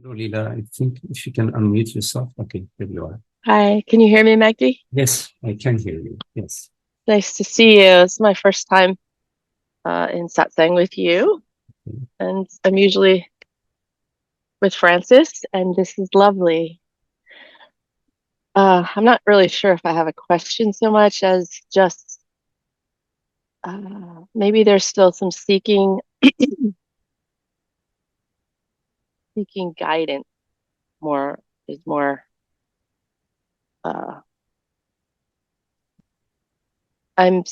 Hello, Leela. I think if you can unmute yourself. Okay, there you are. Hi, can you hear me, Magdi? Yes, I can hear you. Yes. Nice to see you. It's my first time in satsang with you, Okay. and I'm usually with Francis, and this is lovely. I'm not really sure if I have a question so much as just maybe there's still some seeking guidance. More is more. Uh, I'm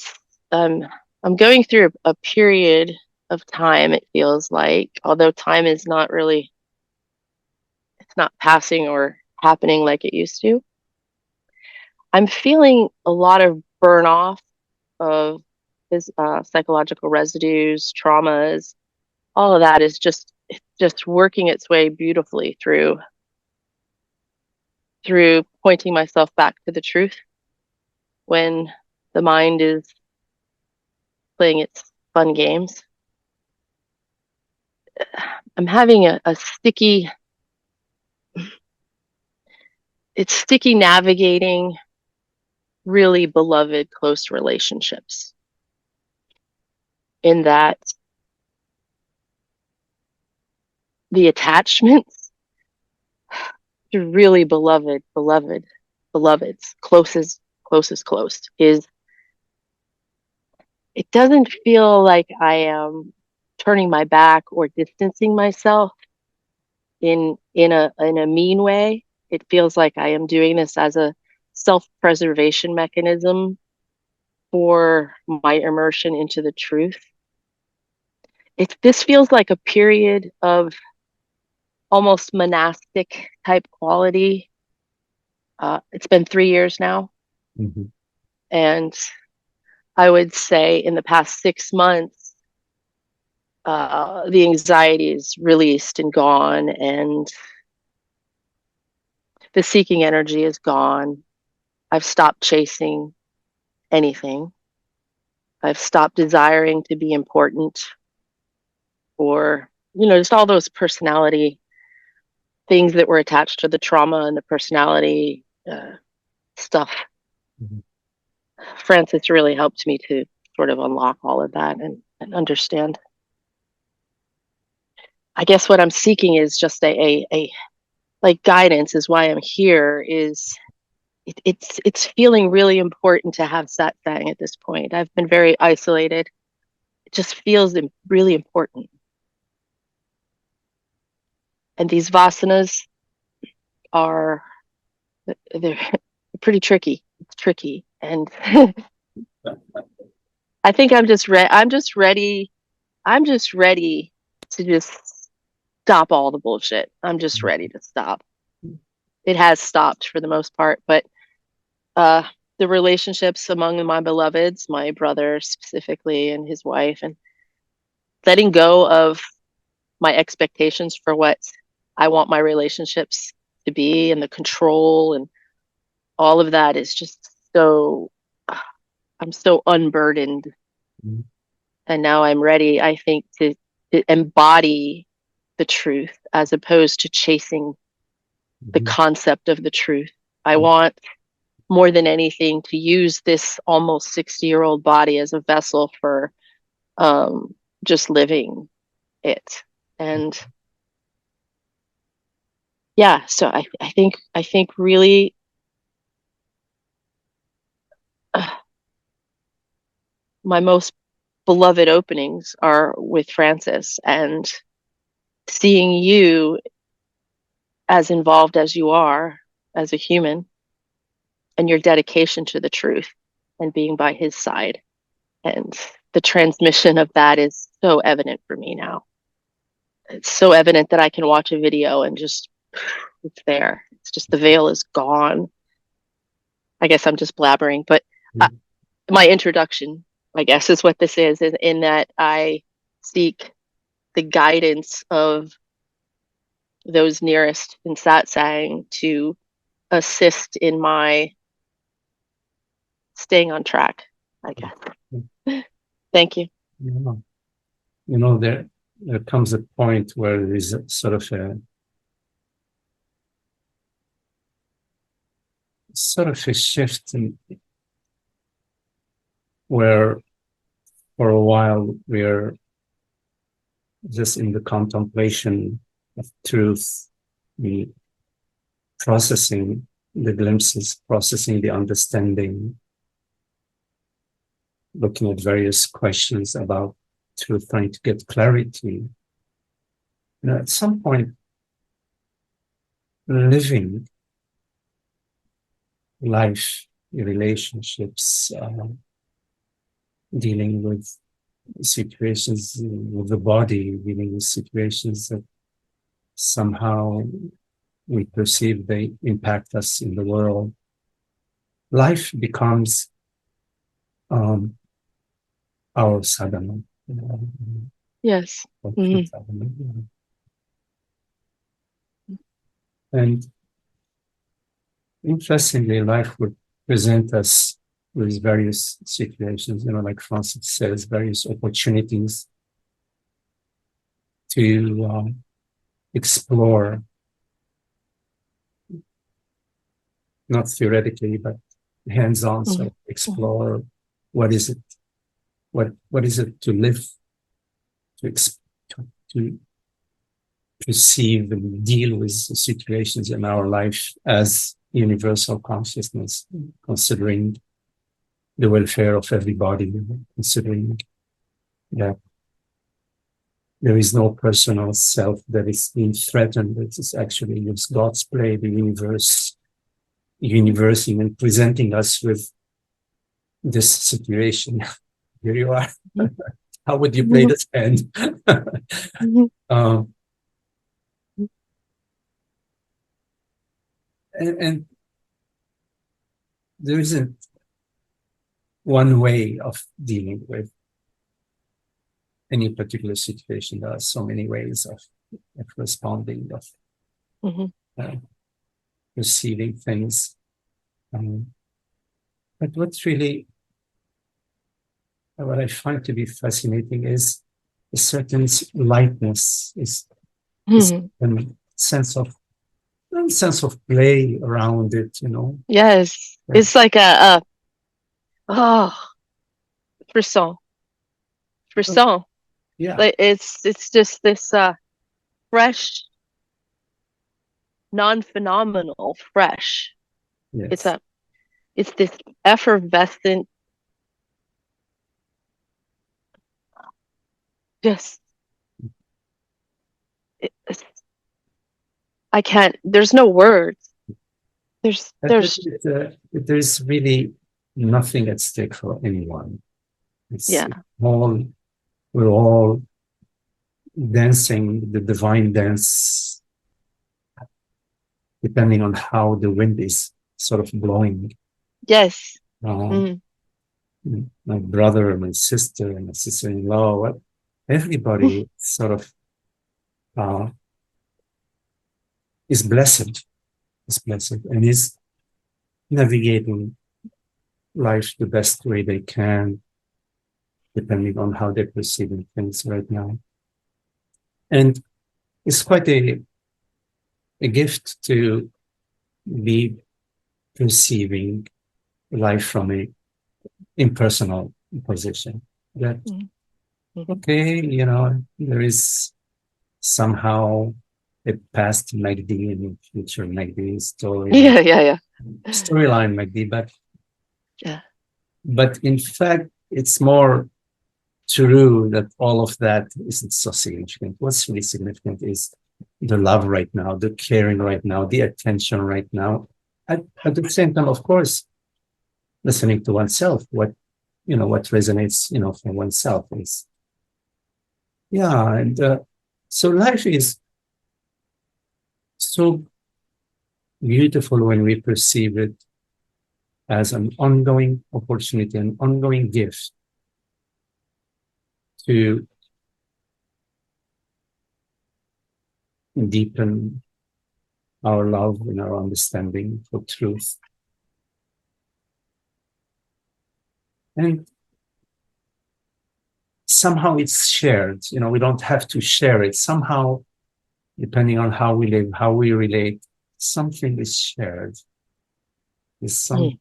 I'm I'm going through a period of time. It feels like, although time is not really, it's not passing or happening like it used to. I'm feeling a lot of burn off of his psychological residues, traumas. All of that is just working its way beautifully through pointing myself back to the truth when the mind is playing its fun games. I'm having a sticky, it's sticky navigating really beloved close relationships in that the attachments to really beloveds, close is it doesn't feel like I am turning my back or distancing myself in a mean way. It feels like I am doing this as a self-preservation mechanism for my immersion into the truth. This feels like a period of almost monastic type quality. It's been 3 years now, Mhm. and I would say in the past 6 months, the anxiety is released and gone, and the seeking energy is gone. I've stopped chasing anything. I've stopped desiring to be important or, just all those personality things that were attached to the trauma and the personality stuff. Mhm. Francis really helped me to sort of unlock all of that and understand. I guess what I'm seeking is just a like guidance is why I'm here is it's feeling really important to have satsang at this point. I've been very isolated. It just feels really important. And these vasanas are they're pretty tricky. It's tricky. And I think I'm just ready to just stop all the bullshit. I'm just ready to stop. It has stopped for the most part, but uh the relationships among my beloveds, my brother specifically and his wife, and letting go of my expectations for what I want my relationships to be and the control and all of that is just so I'm so unburdened. Mhm. And now I'm ready, I think, to embody the truth as opposed to chasing the Mhm. concept of the truth. I want more than anything to use this almost 60-year-old body as a vessel for um, just living it. And yeah, so I think really uh, my most beloved openings are with Francis and seeing you as involved as you are as a human and your dedication to the truth and being by his side. And the transmission of that is so evident for me now. It's so evident that I can watch a video and just, it's there. It's just the veil is gone. I guess I'm just blabbering, but uh, Mhm. my introduction, I guess, is what this is in that I seek the guidance of those nearest in satsang to assist in my staying on track, I guess. Thank you. Yeah. There comes a point where there is sort of a sort of a shift where for a while we're just in the contemplation of truth, the processing the glimpses, processing the understanding, looking at various questions about truth, trying to get clarity. At some point, living life, relationships, dealing with situations with the body, dealing with situations that somehow we perceive they impact us in the world. Life becomes our sadhana. Yes. Mm-hmm. And interestingly, life would present us with various situations, like Francis says, various opportunities to explore, not theoretically, but hands-on, Mm-hmm. sort of explore what is it, what is it to live, to perceive and deal with situations in our life as universal consciousness, considering the welfare of everybody, considering that there is no personal self that is being threatened. It is actually it's God's play, the universe even presenting us with this situation. Here you are. How would you play this hand? And there isn't one way of dealing with any particular situation. There are so many ways of responding, of perceiving things. But what I find to be fascinating is a certain lightness, is a sense of play around it, Yes. Yeah. It's like frisson. Yeah. Like it's just this fresh, non-phenomenal fresh. Yes. It's this effervescent, just I can't, there's no words. There's really nothing at stake for anyone. We're all dancing the divine dance, depending on how the wind is sort of blowing. Yes. My brother, my sister-in-law, everybody sort of is blessed, and is navigating life the best way they can, depending on how they're perceiving things right now. And it's quite a gift to be perceiving life from a impersonal position. That, okay, there is somehow a past Magdi and a future Magdi story. Storyline Magdi, but in fact, it's more true that all of that isn't so significant. What's really significant is the love right now, the caring right now, the attention right now. At the same time, of course, listening to oneself, what resonates, for oneself is. Yeah, and so life is so beautiful when we perceive it as an ongoing opportunity, an ongoing gift to deepen our love and our understanding for truth. And somehow it's shared, we don't have to share it. Somehow, depending on how we live, how we relate, something is shared. There's some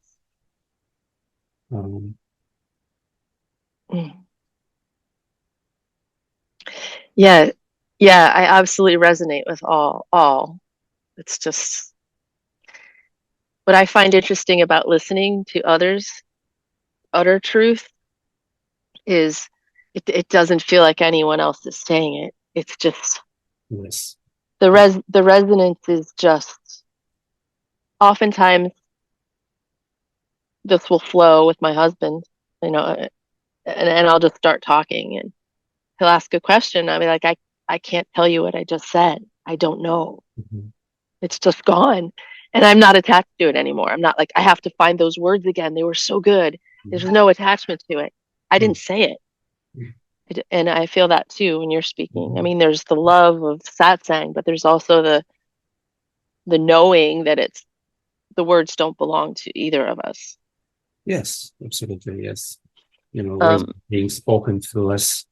Yeah, yeah, I absolutely resonate with all. It's just what I find interesting about listening to others utter truth is it doesn't feel like anyone else is saying it. It's just yes. the resonance is just oftentimes this will flow with my husband, you know, and I'll just start talking and he'll ask a question. I'll be like, I can't tell you what I just said. I don't know. Mm-hmm. It's just gone. And I'm not attached to it anymore. I'm not like, I have to find those words again. They were so good. There's no attachment to it. I didn't say it. And I feel that too when you're speaking. I mean, there's the love of satsang, but there's also the knowing that it's the words don't belong to either of us. Yes, absolutely. Yes. You know, words being spoken through us,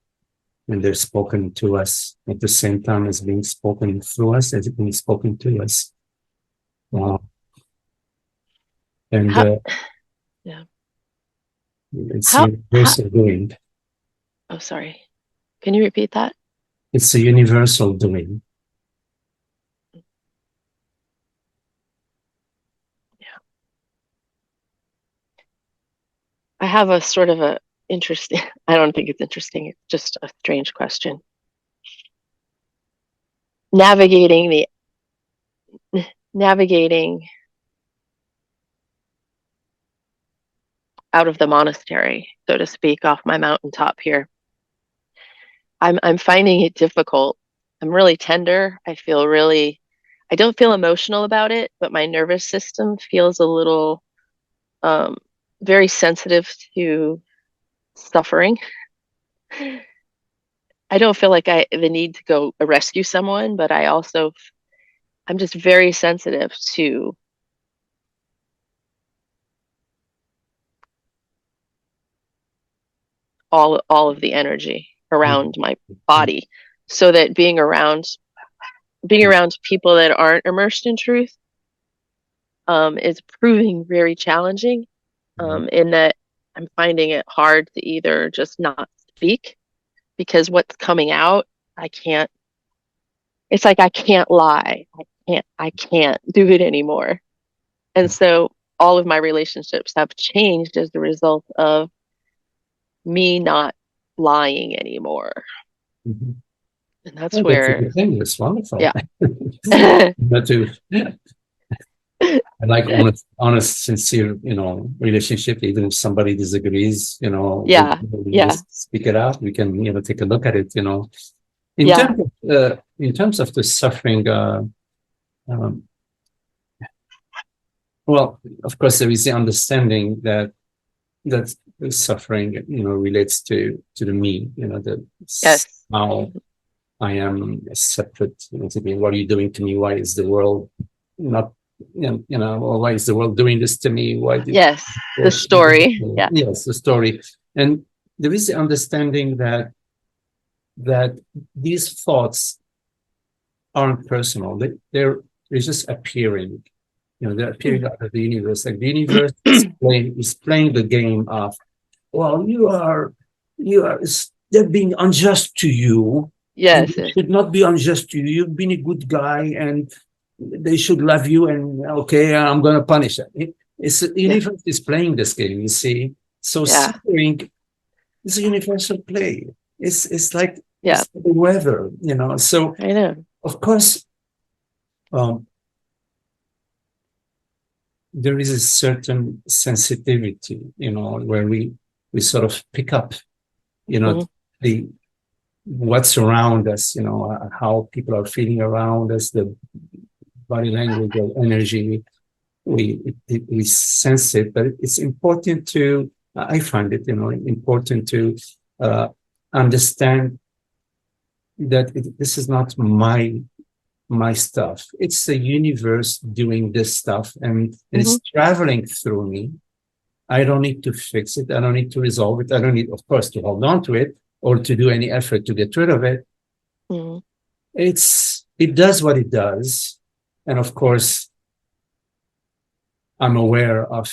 and they're spoken to us at the same time as being spoken through us, as being spoken to us. And yeah, it's universal doing. Oh, sorry. Can you repeat that? It's a universal doing. Yeah. I have a sort of a interesting, I don't think it's interesting. It's just a strange question. Navigating out of the monastery, so to speak, off my mountaintop here. I'm finding it difficult. I'm really tender. I don't feel emotional about it, but my nervous system feels a little very sensitive to suffering. I don't feel like the need to go rescue someone, but I'm just very sensitive to all of the energy around my body, so that being around people that aren't immersed in truth is proving very challenging, in that I'm finding it hard to either just not speak, because what's coming out, it's like I can't lie. I can't do it anymore. And so all of my relationships have changed as the result of me not lying anymore. Mm-hmm. And that's That's a where, good thing. It's wonderful. yeah. But I like honest, sincere, relationship. Even if somebody disagrees, Yeah. we just speak it out. We can, take a look at it. In terms of the suffering, well, of course, there is the understanding that the suffering, relates to the me. Yes. How I am separate. What are you doing to me? Why is the world not? Or why is the world doing this to me? Yes, the story. Yeah. Yes, the story. And there is the understanding that these thoughts aren't personal. They're just appearing. They're appearing out of the universe. Like the universe is playing the game of, well, they're being unjust to you. Yes. And it should not be unjust to you. You've been a good guy, and they should love you. And okay, I'm going to punish it. The universe is playing this game. You see, so suffering is a universal play. It's like it's the weather, So I know. Of course, there is a certain sensitivity, where we sort of pick up, the what's around us, how people are feeling around us, the body language or energy. We sense it, but it's important to. I find it, important to understand that this is not my stuff. It's the universe doing this stuff, and it's traveling through me. I don't need to fix it. I don't need to resolve it. I don't need, of course, to hold on to it or to do any effort to get rid of it. It does what it does. And of course, I'm aware of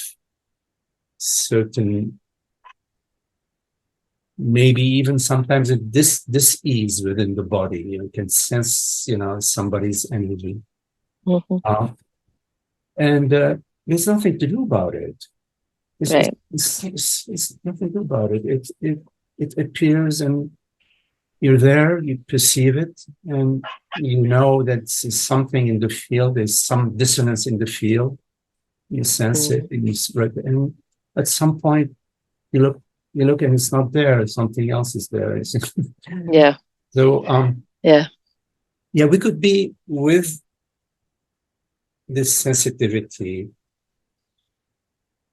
certain, maybe even sometimes this ease within the body. You can sense, somebody's energy, Mm-hmm. and there's nothing to do about it. Right. It's nothing to do about it. It appears, and you're there. You perceive it, and you know that there's something in the field. There's some dissonance in the field. You sense it, Mm-hmm. and you spread it. And at some point, you look, and it's not there. Something else is there. Yeah. So, Yeah. yeah, we could be with this sensitivity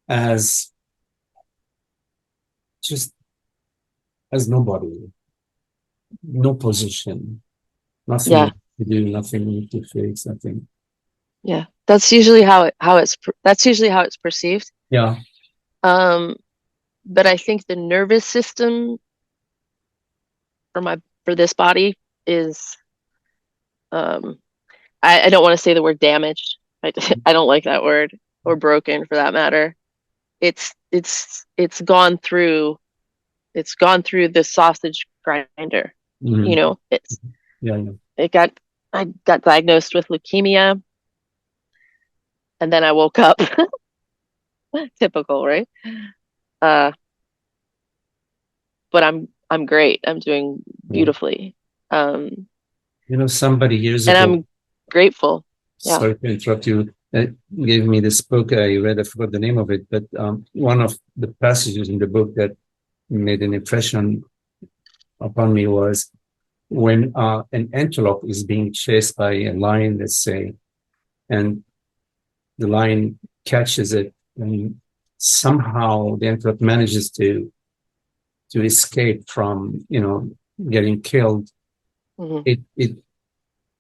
as just as nobody, no position, Yeah. nothing to do, nothing to fix, nothing. Yeah. That's usually that's usually how it's perceived. Yeah. Um, but I think the nervous system for this body is um I don't want to say the word damaged. I don't like that word, or broken for that matter. It's gone through the sausage grinder. Mm-hmm. It's Yeah, yeah. it got I got diagnosed with leukemia, and then I woke up. Typical, right? Uh, but I'm great. I'm doing Yeah. beautifully. Um, Somebody years and ago, I'm grateful. Yeah. sorry to interrupt you, gave me this book I read. I forgot the name of it, but one of the passages in the book that made an impression upon me was when an antelope is being chased by a lion, let's say, and the lion catches it, and somehow the antelope manages to escape from, getting killed. Mm-hmm.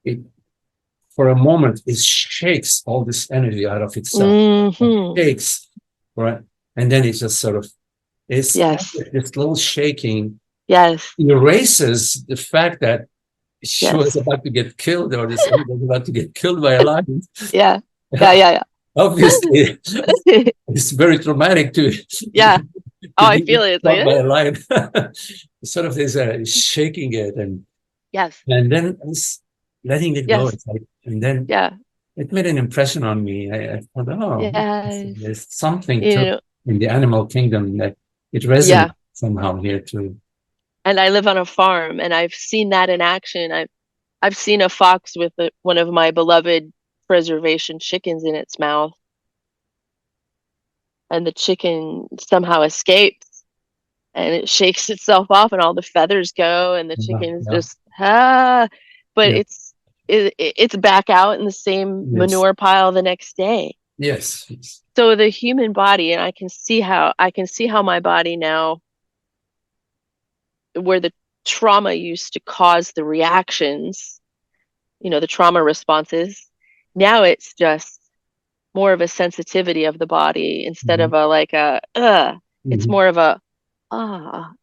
It for a moment it shakes all this energy out of itself. It Mm-hmm. shakes, right? And then it just sort of, it's Yes. this little shaking Yes. erases the fact that she was Yes. about to get killed, or this was about to get killed by a lion. Yeah. Yeah. Yeah. Obviously, Yeah. it's very traumatic to Yeah. Oh, I be feel it. It's like, shot by a lion. Sort of there's a shaking it, yes. and then it's letting it go. Yes. It's like, and then Yeah. it made an impression on me. I thought, oh, Yes. there's something You to know, in the animal kingdom that it yeah. resonates somehow here too. And I live on a farm, and I've seen that in action. I've seen a fox with one of my beloved preservation chickens in its mouth, and the chicken somehow escapes, and it shakes itself off, and all the feathers go, and the Yeah, chicken is yeah, just but yeah, it's back out in the same yes, manure pile the next day. yes, yes. So the human body, and I can see how my body now, where the trauma used to cause the reactions, the trauma responses, now it's just more of a sensitivity of the body instead Mhm, of a like a it's mhm. more of a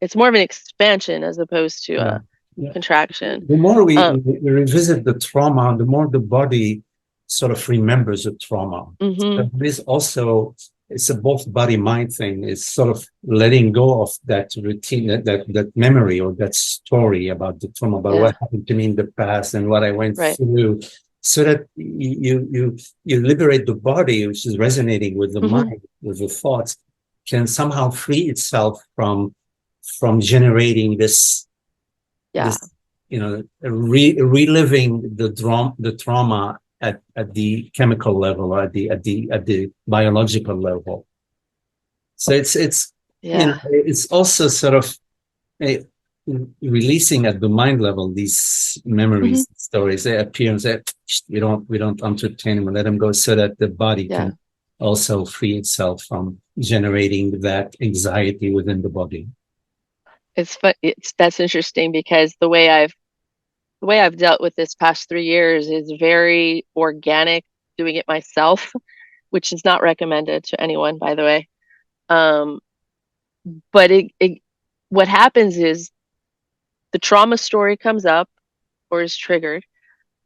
it's more of an expansion as opposed to Yeah, a yeah. contraction. The more um we revisit the trauma, the more the body sort of remembers the trauma. mhm, So this also, it's a both body mind thing. It's sort of letting go of that routine, that memory or that story about the trauma, about yeah, what happened to me in the past and what I went right, through, so that you liberate the body, which is resonating with the mhm, mind, with the thoughts, can somehow free itself from generating yeah, this, reliving the trauma at the chemical level, or at the biological level. So yeah, it's also sort of a, releasing at the mind level these mhm, memories, stories. They appear and say, we don't entertain them, let them go, so that the body yeah. can also free itself from generating that anxiety within the body. It's that's interesting because the way I've dealt with this past 3 years is very organic, doing it myself, which is not recommended to anyone, by the way. um but what happens is the trauma story comes up or is triggered,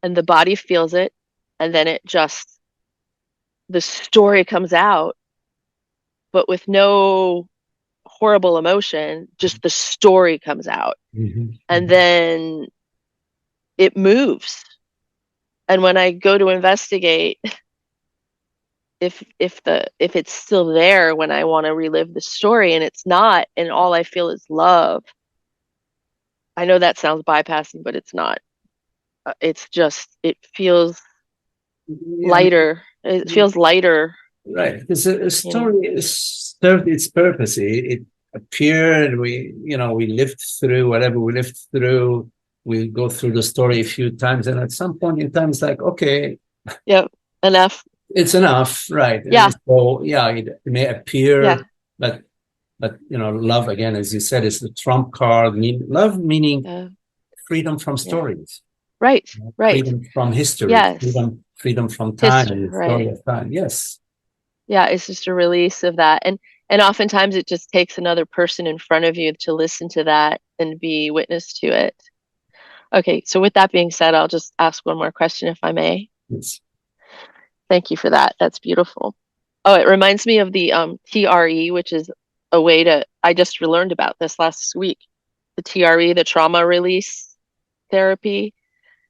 and the body feels it, and then it just the story comes out, but with no horrible emotion, just the story comes out. And then it moves. And when I go to investigate, if it's still there when I want to relive the story and it's not, and all I feel is love, I know that sounds bypassing, but it's not. It's just, it feels lighter. It feels lighter. Right. Because a story served its purpose. It appeared, we lived through whatever we lived through. We go through the story a few times, and at some point in time, it's like, okay. Yep. Enough. It's enough. Right. Yeah. And so, yeah, it may appear, but love, again, as you said, is the trump card. Love meaning freedom from stories. Right. Freedom from history. Yes. Freedom from time and the story of time. Yes. Yeah, it's just a release of that. And oftentimes it just takes another person in front of you to listen to that and be witness to it. Okay, so with that being said, I'll just ask one more question if I may. Yes. Thank you for that. That's beautiful. Oh, it reminds me of the TRE, which is a way to, I just learned about this last week. The TRE, the trauma release therapy.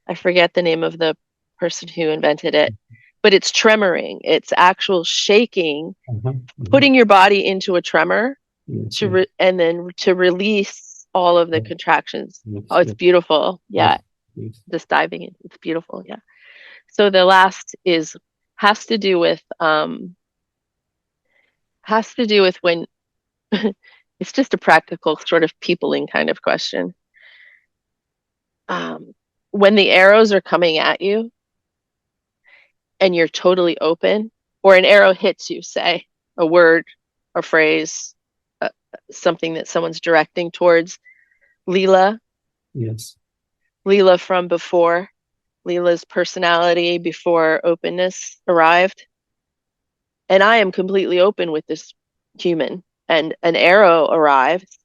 I forget the name of the person who invented it, but it's tremoring. It's actual shaking, putting your body into a tremor and then to release all of the contractions. Oh, it's beautiful. Yeah. Just diving in. It's beautiful. Yeah. So the last has to do with when it's just a practical sort of peopling kind of question. When the arrows are coming at you and you're totally open, or an arrow hits you, say a word or phrase, something that someone's directing towards Leela. Yes. Leela from before, Leela's personality before openness arrived. And I am completely open with this human, and an arrow arrives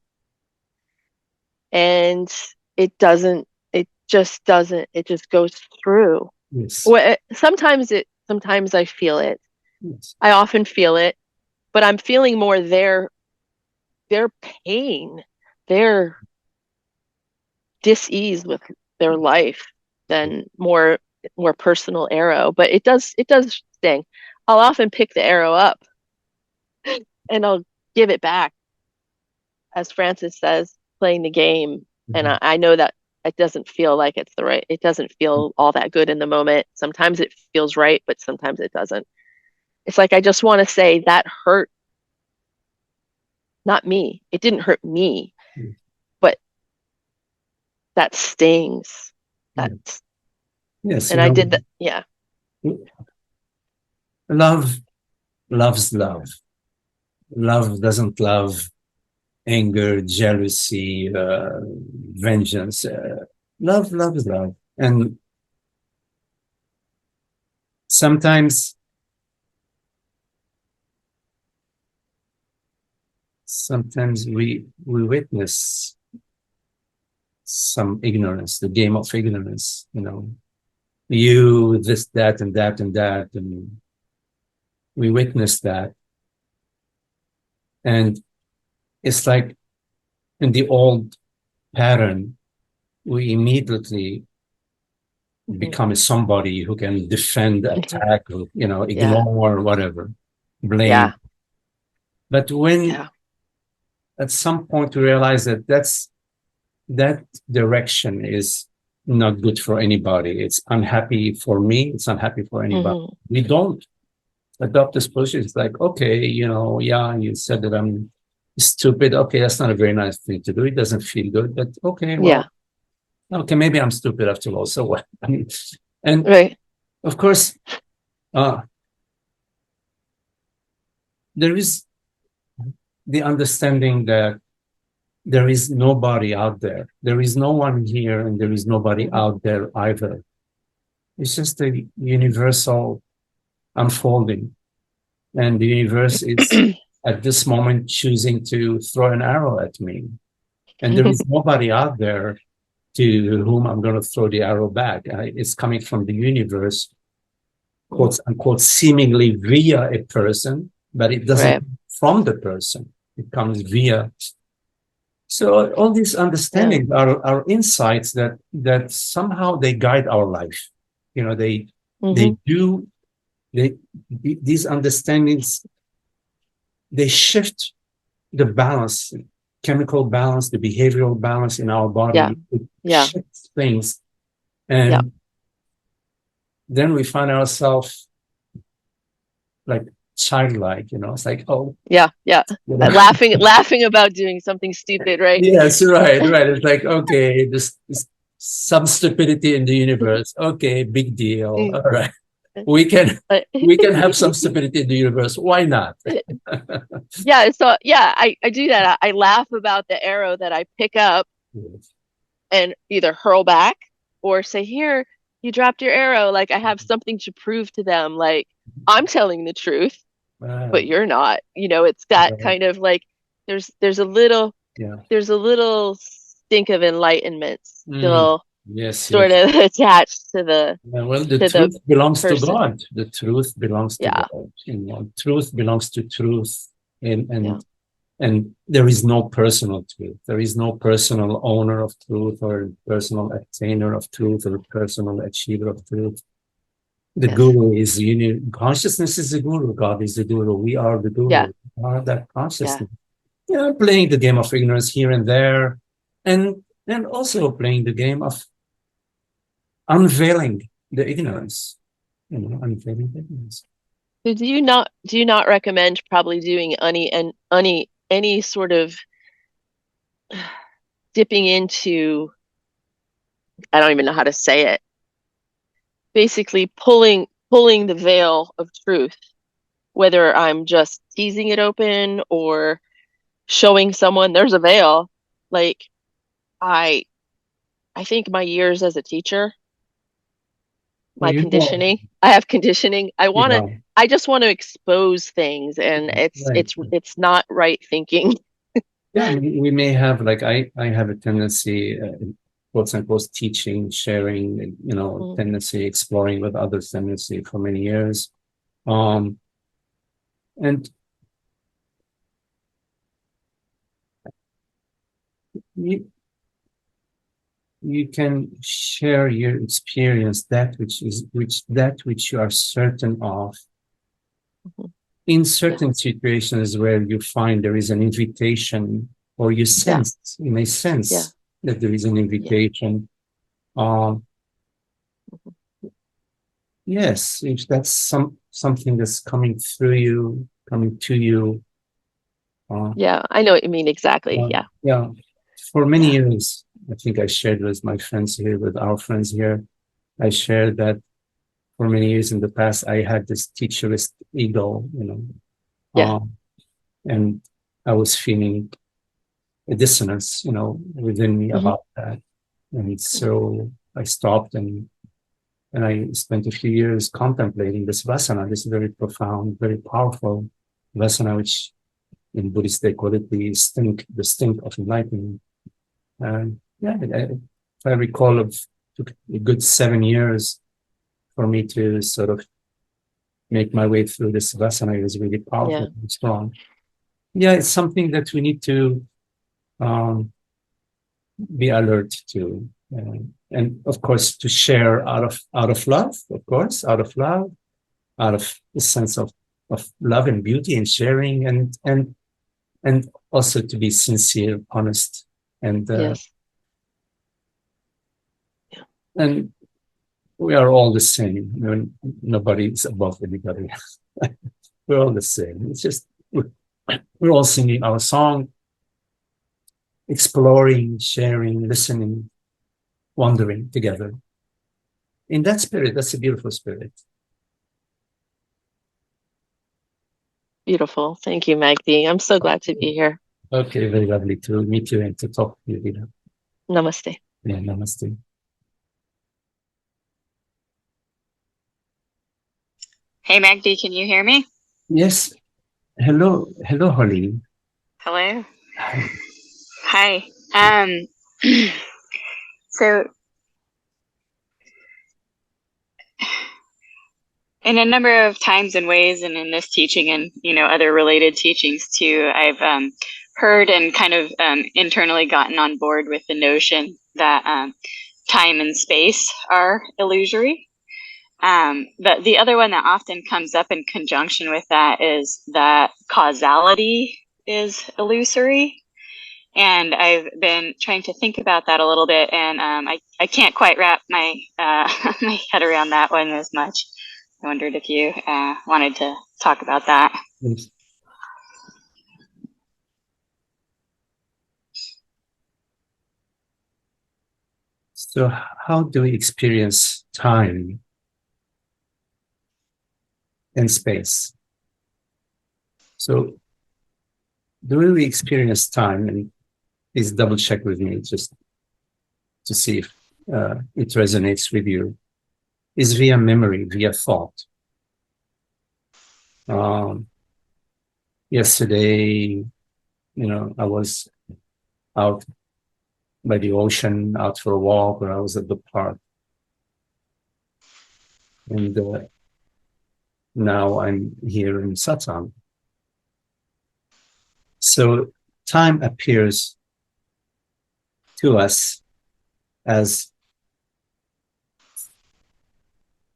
and it just goes through. Yes. Sometimes I feel it. Yes. I often feel it, but I'm feeling more their pain, their dis-ease with their life than more personal arrow. But it does sting. I'll often pick the arrow up and I'll give it back, as Francis says, playing the game. And I know that it doesn't feel like it doesn't feel all that good in the moment. Sometimes it feels right, but sometimes it doesn't. It's like, I just want to say that hurt, not me. It didn't hurt me, but that stings. That's, yes. And I did that. Yeah. Love loves love. Love doesn't love anger, jealousy, vengeance. Love loves love. And sometimes we witness some ignorance, the game of ignorance, you, this, that, and that, and that. And we witness that. And it's like in the old pattern, we immediately become somebody who can defend, attack, ignore, whatever, blame. Yeah. But when at some point we realize that direction is not good for anybody. It's unhappy for me. It's unhappy for anybody. We don't adopt this position. It's like, okay, you said that I'm stupid. Okay, that's not a very nice thing to do. It doesn't feel good, but okay, well, okay, maybe I'm stupid after all. So what? And of course, there is the understanding that there is nobody out there. There is no one here, and there is nobody out there either. It's just a universal unfolding. And the universe is at this moment choosing to throw an arrow at me. And there is nobody out there to whom I'm going to throw the arrow back. It's coming from the universe quote unquote, seemingly via a person, but it doesn't Right. come from the person. It comes via. So all these understandings are insights that somehow they guide our life. You know, they do they these understandings, they shift the balance, chemical balance, the behavioral balance in our Yeah. body. It Yeah. shifts things, Yeah. and then we find ourselves like childlike. You know, it's like, oh, Yeah. Yeah. you know, Laughing about doing something stupid, right? yes, right. It's like, okay, this some stupidity in the universe. Okay, big deal. All right, we can But we can have some stupidity in the universe. Why not? yeah, so yeah, I do that. I laugh about the arrow that I pick up Yes. and either hurl back or say, here, you dropped your arrow. Like I have something to prove to them. Like I'm telling the truth, but Right. you're not. It's that Right. kind of like there's a little Yeah. there's a little stink of enlightenment Mm. still Yes. sort Yes. of attached to the Yeah, well, the to the truth belongs to person. God. The truth belongs to Yeah. God. You know, truth belongs to truth, and Yeah. and and there is no personal truth. There is no personal owner of truth, or personal attainer of truth, or personal achiever of truth. The Yes. guru is consciousness is the guru. God is the guru. We are the Yeah. guru. We are that Yeah. consciousness. Yeah, playing the game of ignorance here and there, and also playing the game of unveiling the ignorance. You know, unveiling the ignorance. So do you not recommend probably doing any sort of dipping into, I don't even know how to say it, basically pulling the veil of truth, whether I'm just teasing it open or showing someone there's a veil. Like I I think my years as a teacher, Well, my conditioning, I have conditioning. yeah, I just want to expose things, and it's right. it's it's not right thinking. Yeah, we may have, like, I have a tendency, quote unquote, teaching, sharing, you know, Mm, tendency, exploring with others, tendency for many years. Um, and you, you can share your experience, that which you are certain of, mhm. in Yeah. certain situations where you find there is an invitation, or Yeah. you may Yeah. sense that there is an Yeah. invitation. Um, Mhm. yes, if that's something that's coming through you, coming to you. Uh, Yeah. I know what you mean exactly. Yeah. yeah, for many Yeah. years, I think I shared with my friends here, with our friends here, I shared that for many years in the past, I had this teacherist ego, you know, Yeah. and I was feeling a dissonance, you know, within me Hmm. about that. And so I stopped, and I spent a few years contemplating this vasana, this very profound, very powerful vasana, which in Buddhist they call it the stink of enlightenment. And yeah, if I recall, it took a good 7 years for me to sort of make my way through this vasana. It was really Yeah. powerful and strong. Yeah, it's something that we need to um, be alert to, and of course to share out of love, of course, out of the sense of love and beauty and sharing, and also to be sincere, honest, and Yes. Yeah. and we are all the same. You know, nobody is above anybody. We're all the same. It's just we're all singing our song, exploring, sharing, listening, wandering together. In that spirit, that's a beautiful spirit. Beautiful. Thank you, Magdi. I'm so glad to be here. Okay, very lovely to meet you and to talk to you, Vida. Namaste. Yeah, namaste. Hey Magdi, can you hear me? Yes. Hello, Holly. Hello. Hi. Hi. So in a number of times and ways, and in this teaching and, other related teachings too, I've heard and kind of internally gotten on board with the notion that time and space are illusory. But the other one that often comes up in conjunction with that is that causality is illusory. And I've been trying to think about that a little bit, and I can't quite wrap my my head around that one as much. I wondered if you wanted to talk about that. Yes. So how do we experience time and space? So the way we experience time, and please double check with me just to see if it resonates with you, is via memory, via thought. Yesterday, I was out by the ocean, out for a walk, or I was at the park. And now I'm here in satsang. So time appears to us as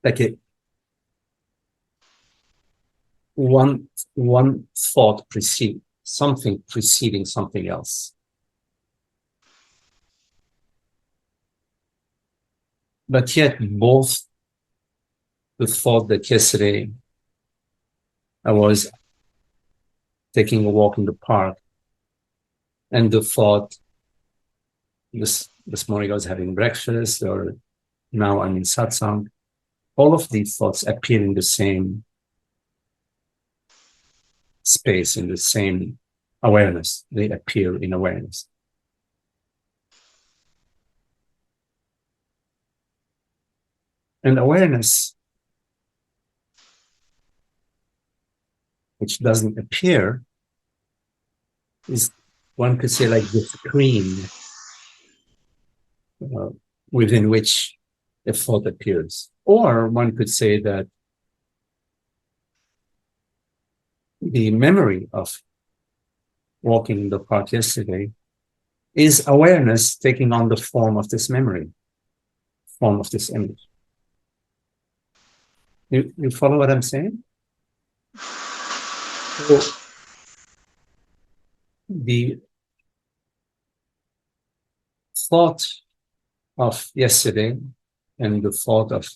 like one thought preceding something else. But yet both the thought that yesterday I was taking a walk in the park, and the thought this morning I was having breakfast, or now I'm in satsang, all of these thoughts appear in the same space, in the same awareness. They appear in awareness. And awareness, which doesn't appear, is, one could say, like the screen within which a thought appears. Or one could say that the memory of walking in the park yesterday is awareness taking on the form of this memory, form of this image. You follow what I'm saying? So the thought of yesterday and the thought of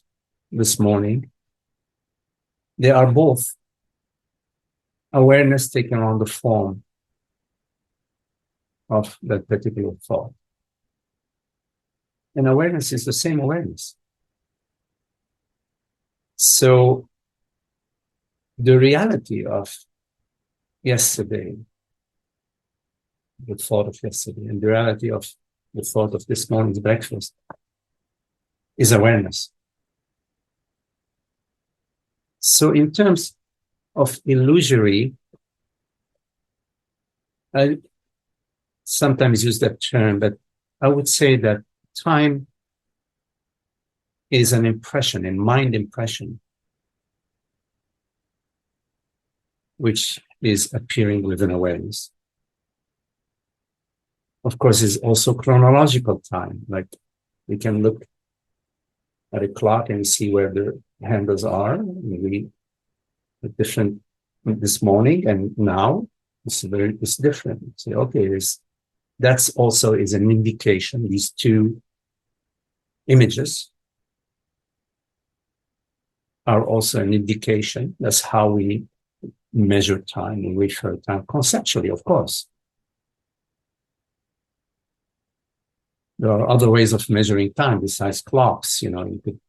this morning, they are both awareness taking on the form of that particular thought. And awareness is the same awareness. So the reality of yesterday, the thought of yesterday, and the reality of the thought of this morning's breakfast is awareness. So in terms of illusory, I sometimes use that term, but I would say that time is an impression, a mind impression, which is appearing within awareness. Of course, is also chronological time. Like we can look at a clock and see where the handles are. Maybe different this morning and now. It's different. So, okay, that's also is an indication. These two images are also an indication. That's how we measure time and refer time conceptually, of course. There are other ways of measuring time besides clocks. You could,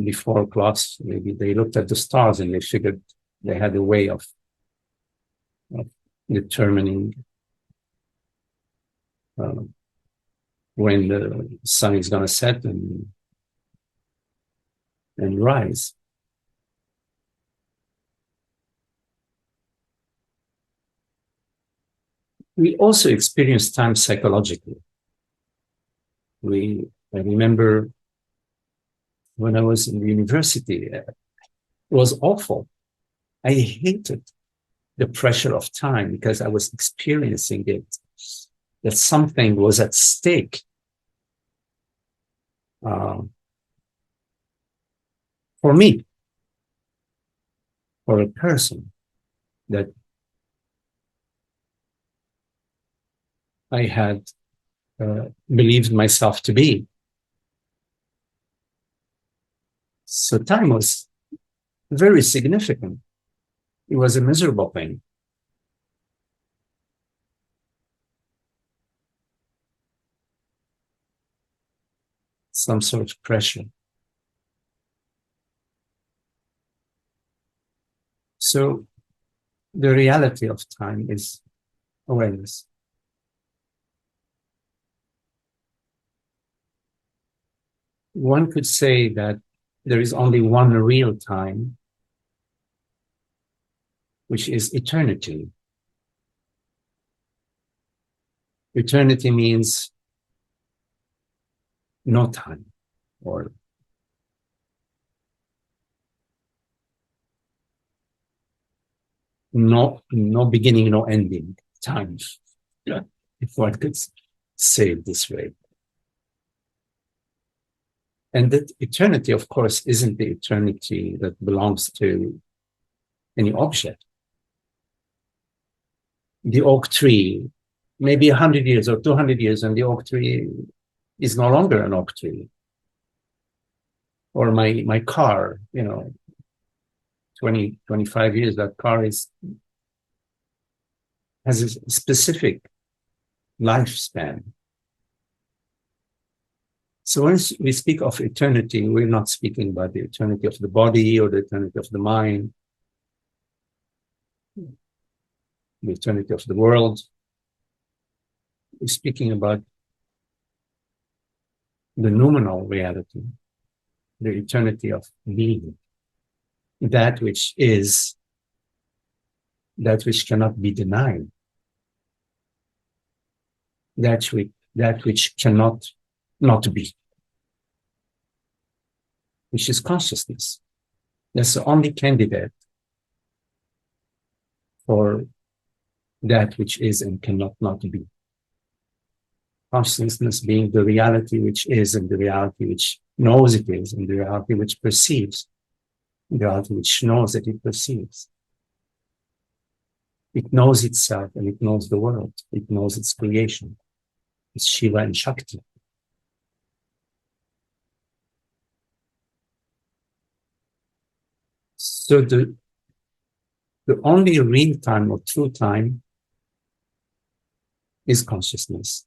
before clocks, maybe they looked at the stars and they figured they had a way of determining when the sun is going to set and rise. We also experience time psychologically. I remember when I was in the university, it was awful. I hated the pressure of time because I was experiencing it, that something was at stake. For me, for a person that I had believed myself to be. So time was very significant. It was a miserable thing. Some sort of pressure. So the reality of time is awareness. One could say that there is only one real time, which is eternity. Eternity means no time, or no beginning, no ending time, if one could say it this way. And that eternity, of course, isn't the eternity that belongs to any object. The oak tree, maybe 100 years or 200 years, and the oak tree is no longer an oak tree. Or my car, 20, 25 years, that car has a specific lifespan. So when we speak of eternity, we're not speaking about the eternity of the body or the eternity of the mind, the eternity of the world. We're speaking about the noumenal reality, the eternity of being, that which is, that which cannot be denied, that which cannot not be, which is consciousness. That's the only candidate for that which is and cannot not be. Consciousness being the reality which is, and the reality which knows it is, and the reality which perceives, the reality which knows that it perceives. It knows itself and it knows the world. It knows its creation. It's Shiva and Shakti. So the only real time or true time is consciousness.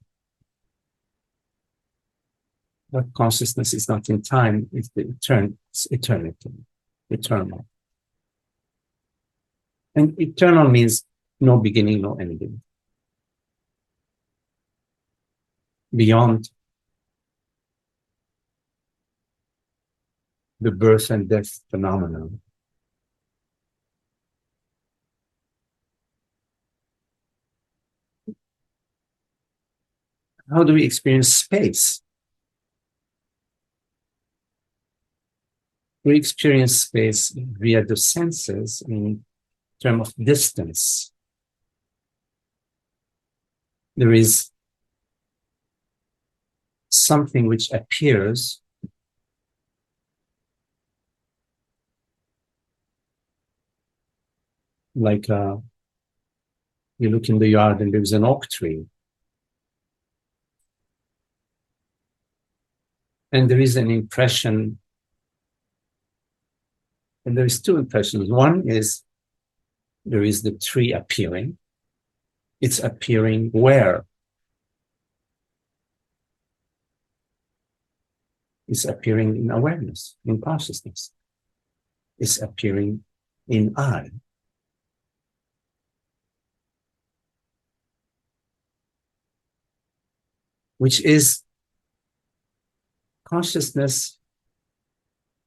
But consciousness is not in time, it's eternity, eternal. And eternal means no beginning, no ending. Beyond the birth and death phenomenon. How do we experience space? We experience space via the senses in terms of distance. There is something which appears like you look in the yard and there's an oak tree. And there is an impression, and there is two impressions. One is there is the tree appearing. It's appearing where? It's appearing in awareness, in consciousness. It's appearing in I. Which is, consciousness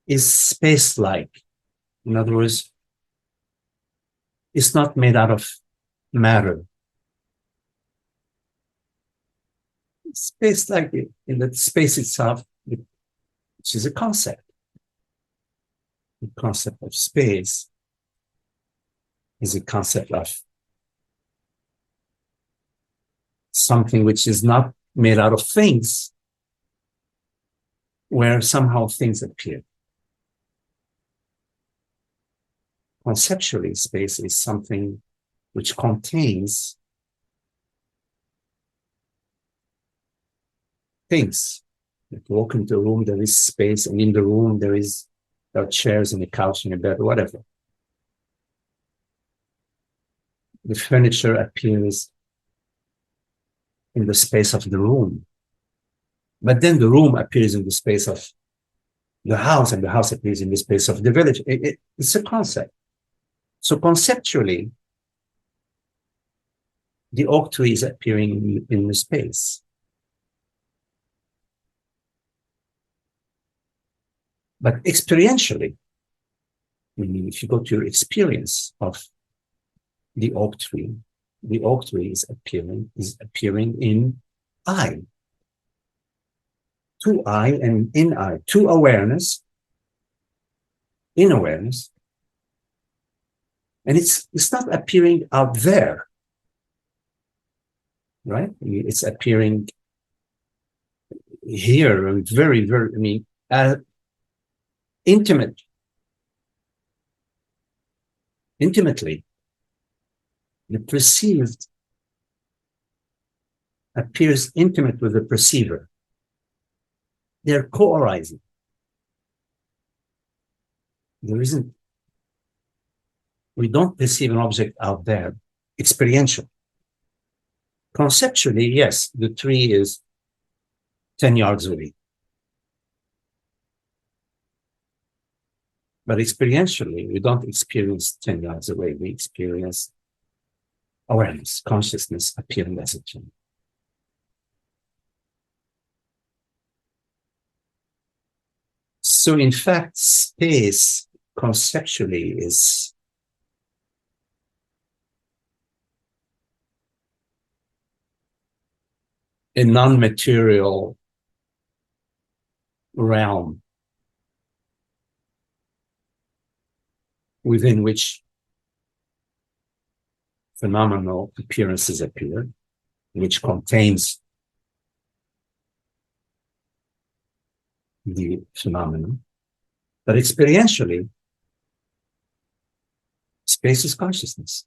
is space-like. In other words, it's not made out of matter. Space-like in that space itself, which is a concept. The concept of space is a concept of something which is not made out of things, where somehow things appear. Conceptually, space is something which contains things. If you walk into a room, there is space, and in the room there are chairs and a couch and a bed, whatever. The furniture appears in the space of the room, but then the room appears in the space of the house, and the house appears in the space of the village. It's a concept. So conceptually, the oak tree is appearing in the space. But experientially, meaning if you go to your experience of the oak tree is appearing in I. To I and in I. To awareness, in awareness. And it's not appearing out there, right? It's appearing here, very, very, intimately. The perceived appears intimate with the perceiver. They're co-arising. We don't perceive an object out there, experiential. Conceptually, yes, the tree is 10 yards away. But experientially, we don't experience 10 yards away. We experience awareness, consciousness appearing as a tree. So in fact, space conceptually is a non-material realm within which phenomenal appearances appear, which contains the phenomenon. But experientially, space is consciousness.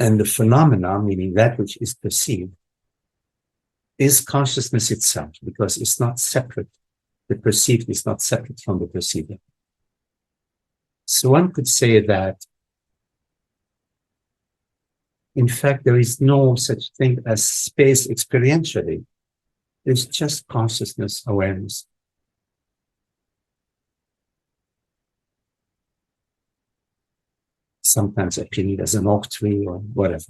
And the phenomena, meaning that which is perceived, is consciousness itself, because it's not separate. The perceived is not separate from the perceiver. So one could say that, in fact, there is no such thing as space experientially. There's just consciousness, awareness. Sometimes appearing as an oak tree or whatever.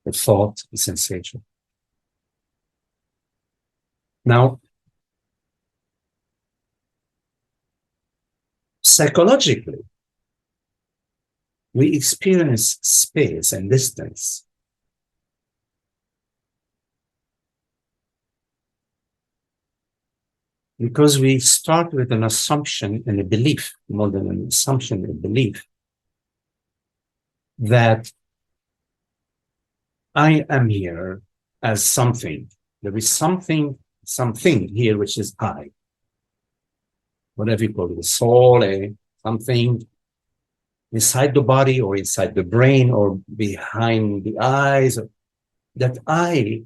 A thought, a sensation. Now, psychologically, we experience space and distance because we start with an assumption and a belief, more than an assumption, a belief, that I am here as something. There is something here which is I. Whatever you call it, a soul, something inside the body or inside the brain or behind the eyes. That I,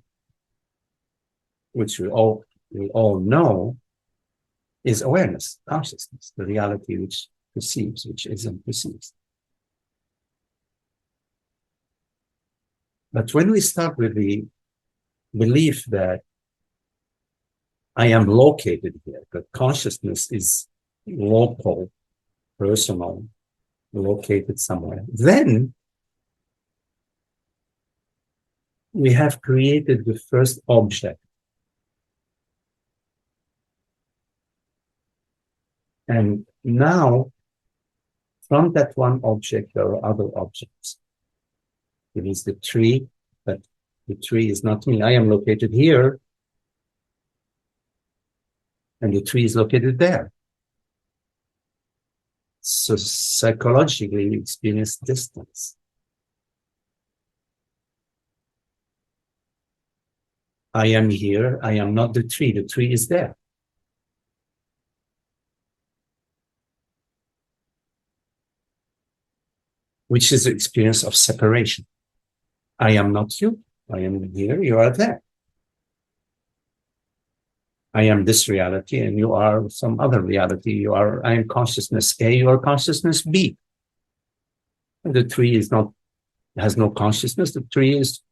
which we all know, is awareness, consciousness, the reality which perceives, which isn't perceived. But when we start with the belief that I am located here, that consciousness is local, personal, located somewhere, then we have created the first object. And now, from that one object, there are other objects. It is the tree, but the tree is not me. I am located here. and the tree is located there. So psychologically, we experience distance. I am here, I am not the tree is there. Which is the experience of separation. I am not you, I am here, you are there. I am this reality and you are some other reality. I am consciousness A, you are consciousness B. And the tree has no consciousness, the tree is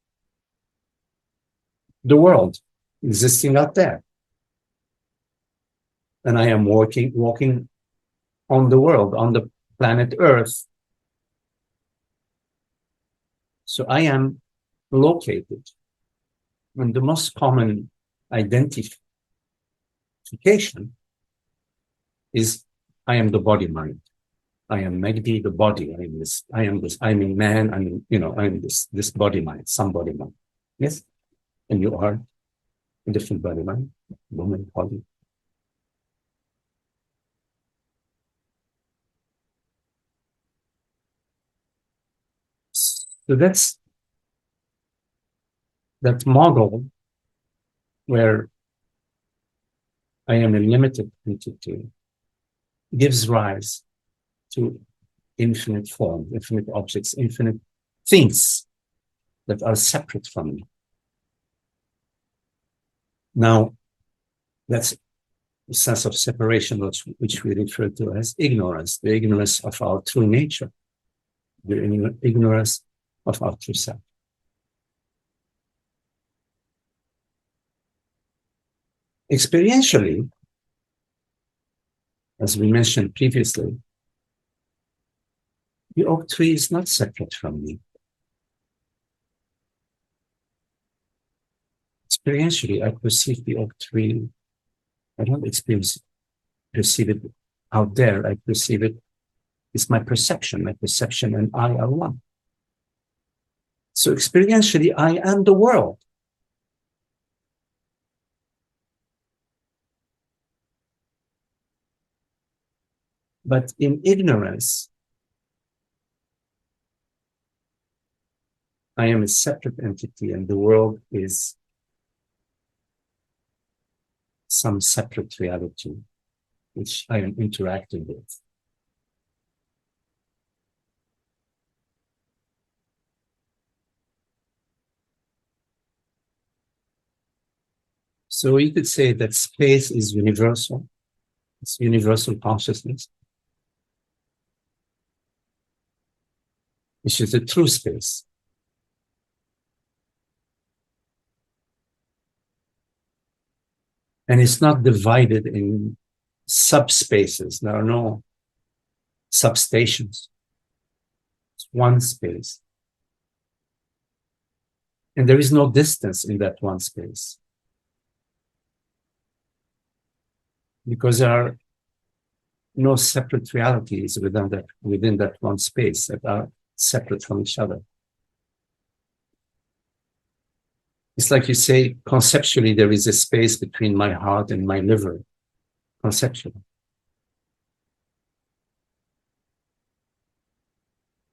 the world existing out there. And I am walking on the world, on the planet Earth. So I am located. And the most common identification is I am the body mind. I am Magdi, the body. I'm a man, I'm this body mind, some body mind. Yes? And you are a different body mind, woman, body. So that's that model where I am a limited entity gives rise to infinite form, infinite objects, infinite things that are separate from me. Now, that's a sense of separation, which we refer to as ignorance, the ignorance of our true nature, the ignorance of our true self. Experientially, as we mentioned previously, the oak tree is not separate from me. Experientially, I perceive the oak tree. I don't perceive it out there. I perceive it. It's my perception. My perception and I are one. So experientially, I am the world. But in ignorance, I am a separate entity and the world is some separate reality which I am interacting with. So you could say that space is universal. It's universal consciousness, which is a true space. And it's not divided in subspaces. There are no substations. It's one space. And there is no distance in that one space. Because there are no separate realities within that one space that are separate from each other. It's like you say, conceptually, there is a space between my heart and my liver, conceptually.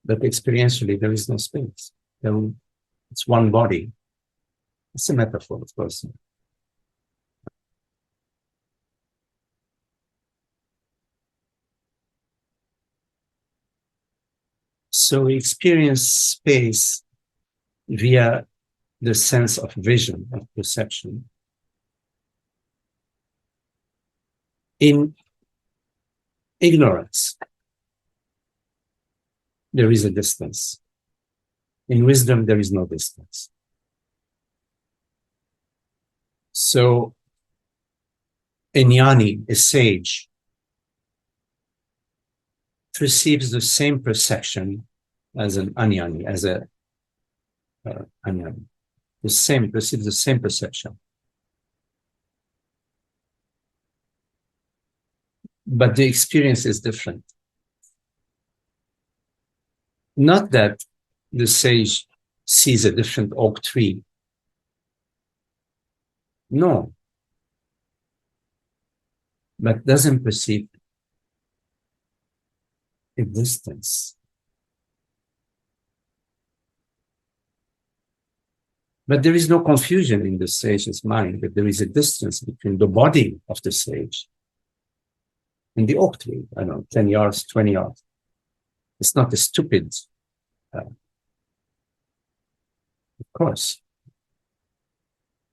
But experientially, there is no space. It's one body. It's a metaphor, of course. So we experience space via the sense of vision, of perception. In ignorance, there is a distance. In wisdom, there is no distance. So, a jnani, a sage, perceives the same perception as an ajnani, as a ajnani. Perceives the same perception. But the experience is different. Not that the sage sees a different oak tree. No. but doesn't perceive a distance. But there is no confusion in the sage's mind that there is a distance between the body of the sage and the oak tree. I don't know, 10 yards, 20 yards. It's not a stupid, of course.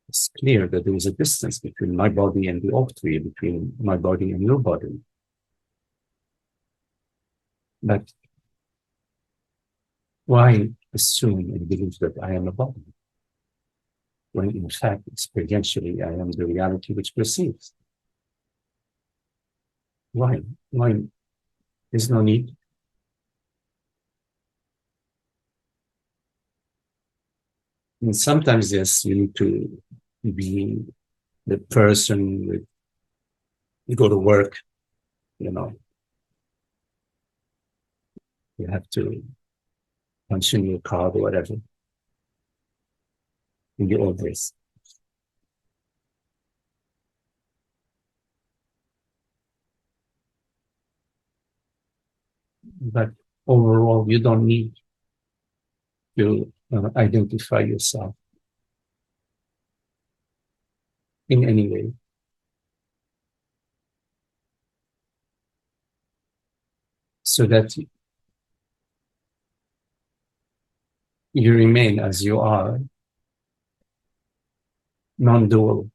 It's clear that there is a distance between my body and the oak tree, between my body and your body. But why assume and believe that I am a body, when in fact, experientially, I am the reality which perceives? Why? Why? There's no need. And sometimes, yes, you need to be the person with, you go to work, you have to punch in your card or whatever in the old days. But overall, you don't need to identify yourself in any way. So that you remain as you are, non-dual,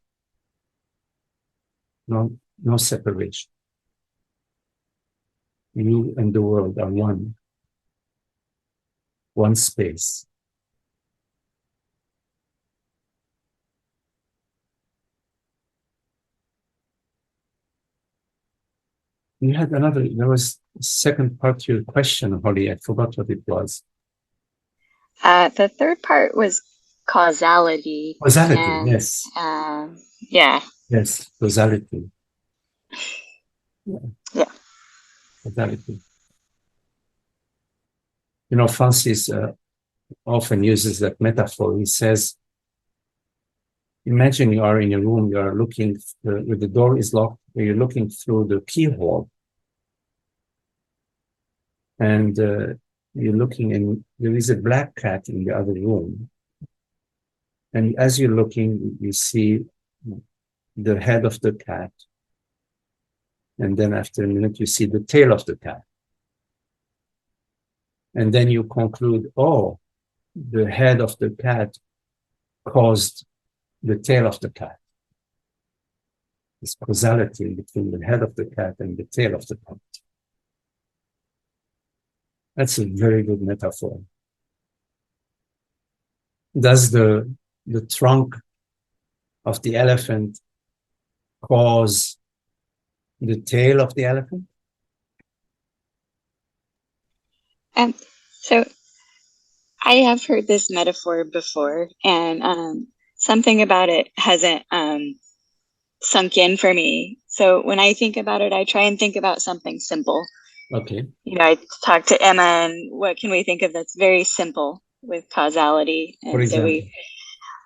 no separation. You and the world are one space. You had there was a second part to your question, Holly. I forgot what it was. The third part was causality. Causality, and, yes. Yeah. Yes, causality. Yeah. Causality. Francis often uses that metaphor. He says, imagine you are in a room, you are looking, with the door is locked, you're looking through the keyhole. And you're looking, and there is a black cat in the other room. And as you're looking, you see the head of the cat. And then after a minute, you see the tail of the cat. And then you conclude, oh, the head of the cat caused the tail of the cat. This causality between the head of the cat and the tail of the cat. That's a very good metaphor. Does the trunk of the elephant cause the tail of the elephant? So I have heard this metaphor before, and something about it hasn't sunk in for me. So when I think about it, I try and think about something simple. Okay. I talked to Emma, and what can we think of that's very simple with causality? And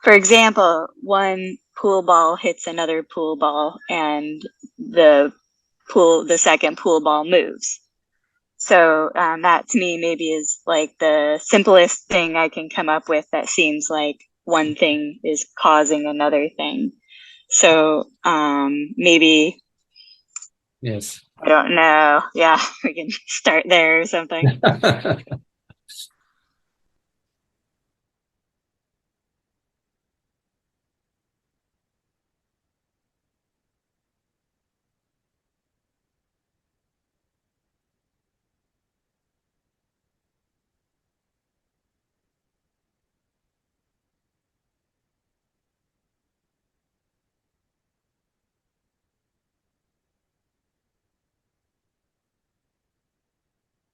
for example, one pool ball hits another pool ball, and the second pool ball moves. So that to me maybe is like the simplest thing I can come up with that seems like one thing is causing another thing. So maybe, yes, I don't know. Yeah, we can start there or something.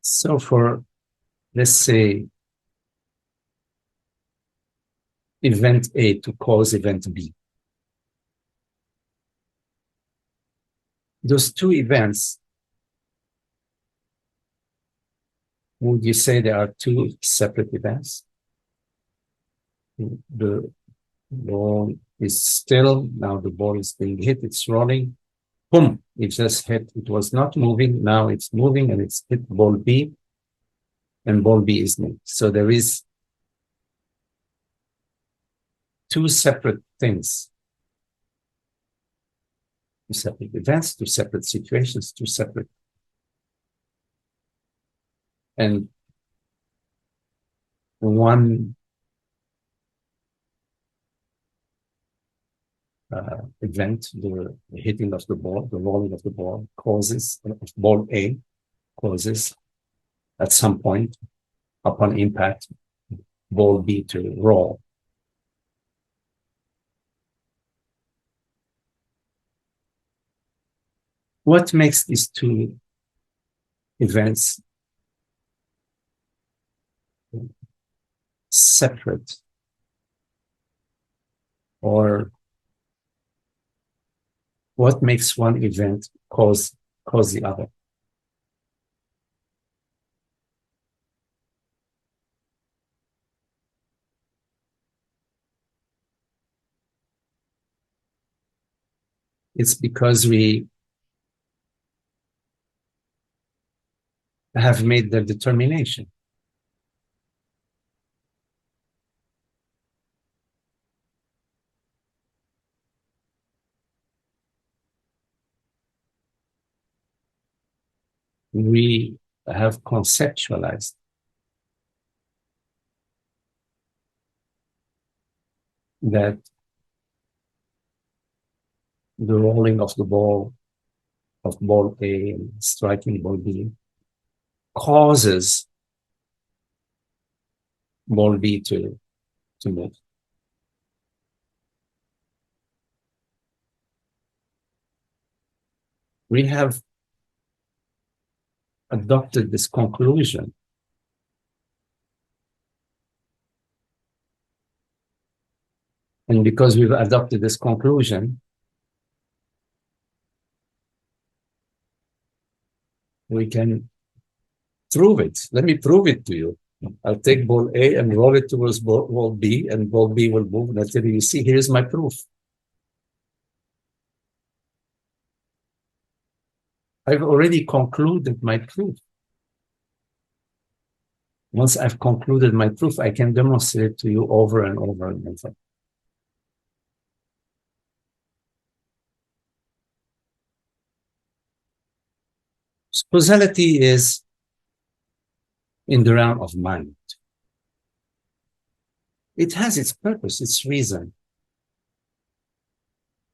So for, let's say, event A to cause event B. Those two events, would you say there are two separate events? The ball is still, now the ball is being hit, it's rolling, boom, it just hit. It was not moving. Now it's moving and it's hit ball B, and ball B is moved. So there is two separate things, two separate events, two separate situations, two separate. And one event, the hitting of the ball, the rolling of the ball, causes, ball A causes at some point upon impact, ball B to roll. What makes these two events separate, or what makes one event cause the other? It's because we have made the determination. We have conceptualized that the rolling of the ball, of ball A and striking ball B, causes ball B to move. We have adopted this conclusion and because we've adopted this conclusion, we can prove it. Let me prove it to you. I'll take ball A and roll it towards ball B, and ball B will move. And I'll tell you, you see, here's my proof. I've already concluded my proof. Once I've concluded my proof, I can demonstrate to you over and over and over. Causality is in the realm of mind. It has its purpose, its reason.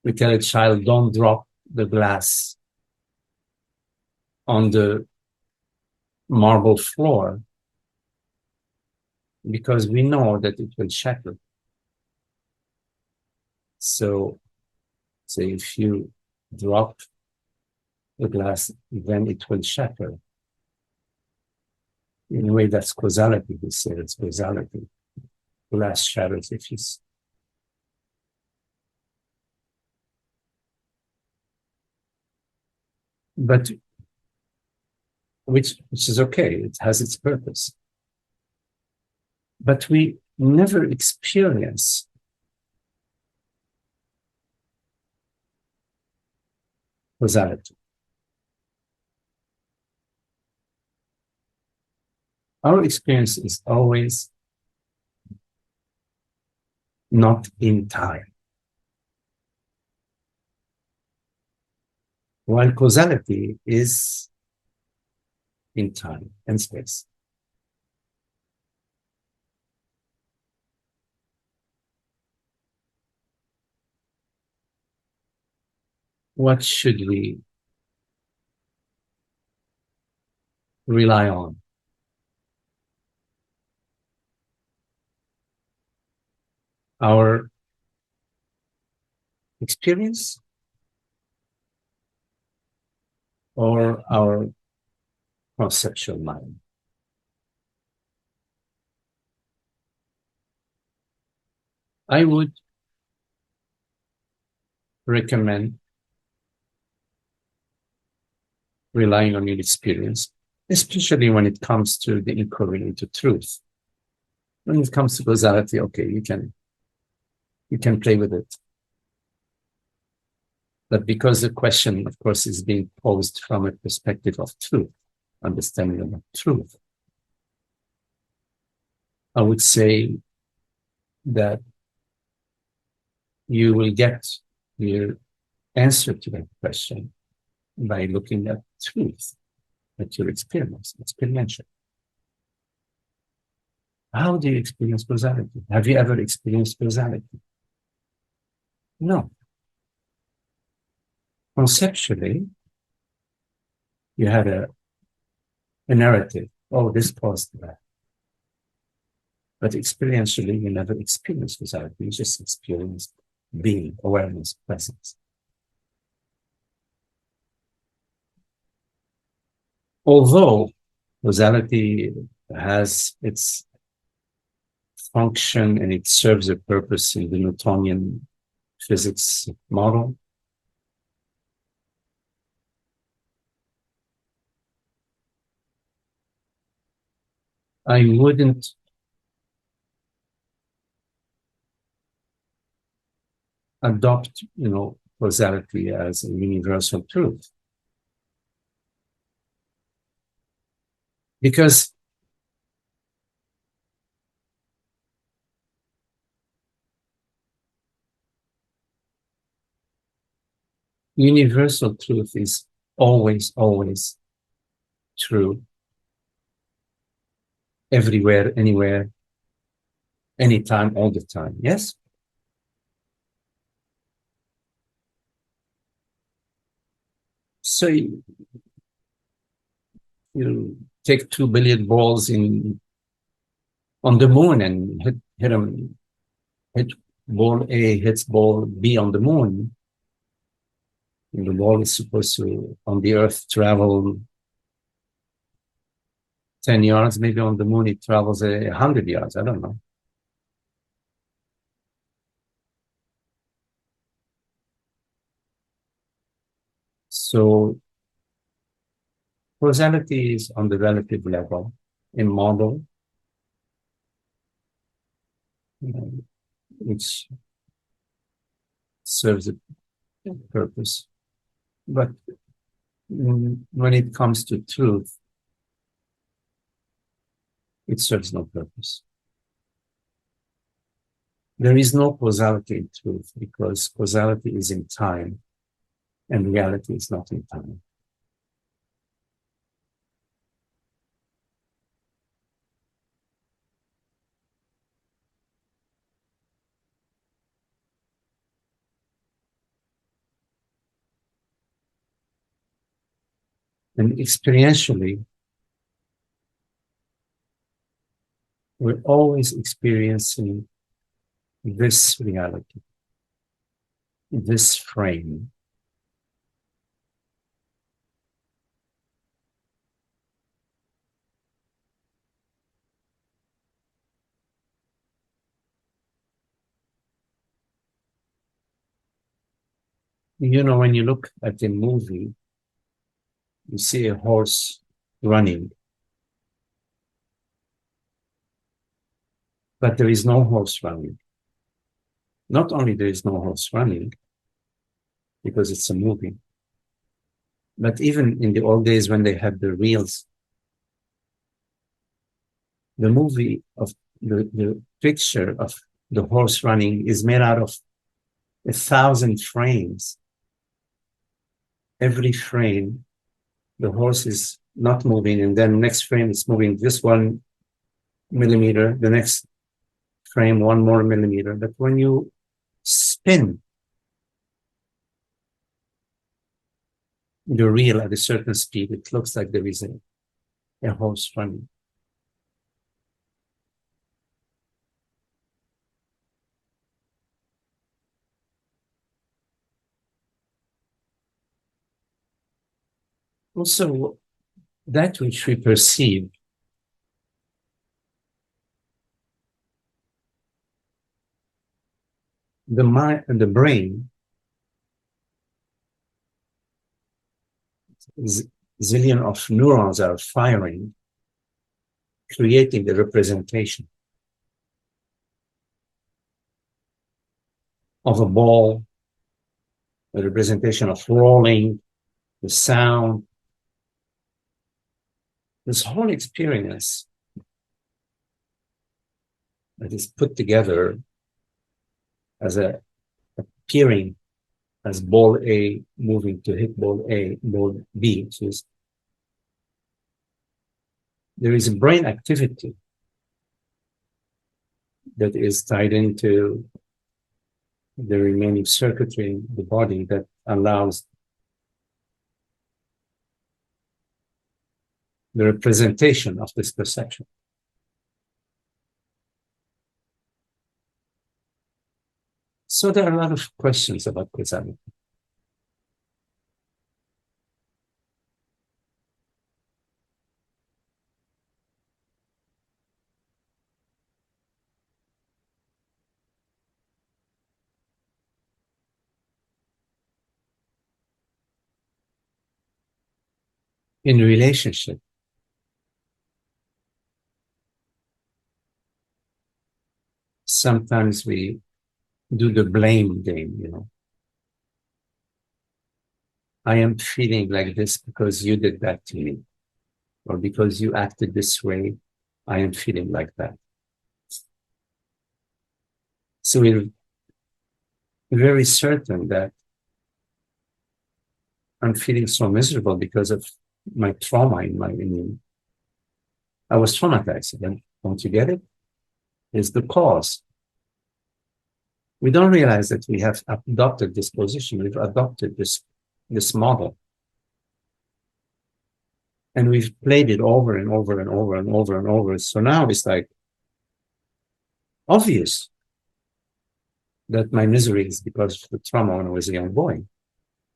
We tell a child, don't drop the glass on the marble floor because we know that it will shatter. So, say if you drop the glass, then it will shatter. In a way, that's causality. We say it's causality. Glass shatters if you. But which is okay, it has its purpose. But we never experience causality. Our experience is always not in time. While causality is in time and space. What should we rely on? Our experience or our conceptual mind? I would recommend relying on your experience, especially when it comes to the inquiry into truth. When it comes to causality, okay, you can play with it. But because the question, of course, is being posed from a perspective of truth, understanding of truth, I would say that you will get your answer to that question by looking at truth, at your experience, experiential. How do you experience causality? Have you ever experienced causality? No. Conceptually, you had a narrative. Oh, this caused that. But experientially, you never experienced causality. You just experienced being, awareness, presence. Although causality has its function and it serves a purpose in the Newtonian physics model, I wouldn't adopt, causality as a universal truth. Because universal truth is always, always true. Everywhere, anywhere, anytime, all the time. Yes? So you take 2 billion balls on the moon and hit them, hit ball A hits ball B on the moon. And the ball is supposed to, on the Earth, travel 10 yards. Maybe on the moon, it travels 100 yards. I don't know. So causality is on the relative level, a model which serves a purpose. But when it comes to truth, it serves no purpose. There is no causality in truth because causality is in time and reality is not in time. And experientially, we're always experiencing this reality, this frame. When you look at a movie, you see a horse running, but there is no horse running. Not only there is no horse running, because it's a movie, but even in the old days when they had the reels, the movie of the picture of the horse running is made out of 1,000 frames. Every frame, the horse is not moving, and then next frame is moving just 1 millimeter, the next frame 1 more millimeter. But when you spin the reel at a certain speed, it looks like there is a horse running. Also, that which we perceive the mind and the brain, zillion of neurons are firing, creating the representation of a ball a representation of rolling, the sound, this whole experience that is put together as appearing as ball A moving to hit ball A, ball B. So there is a brain activity that is tied into the remaining circuitry in the body that allows the representation of this perception. So there are a lot of questions about causality. In relationship, sometimes we do the blame game, you know. I am feeling like this because you did that to me, or because you acted this way, I am feeling like that. So we're very certain that I'm feeling so miserable because of my trauma I was traumatized. And don't you get it? It's the cause. We don't realize that we have adopted this position. We've adopted this model. And we've played it over and over and over and over and over. So now it's like obvious that my misery is because of the trauma when I was a young boy.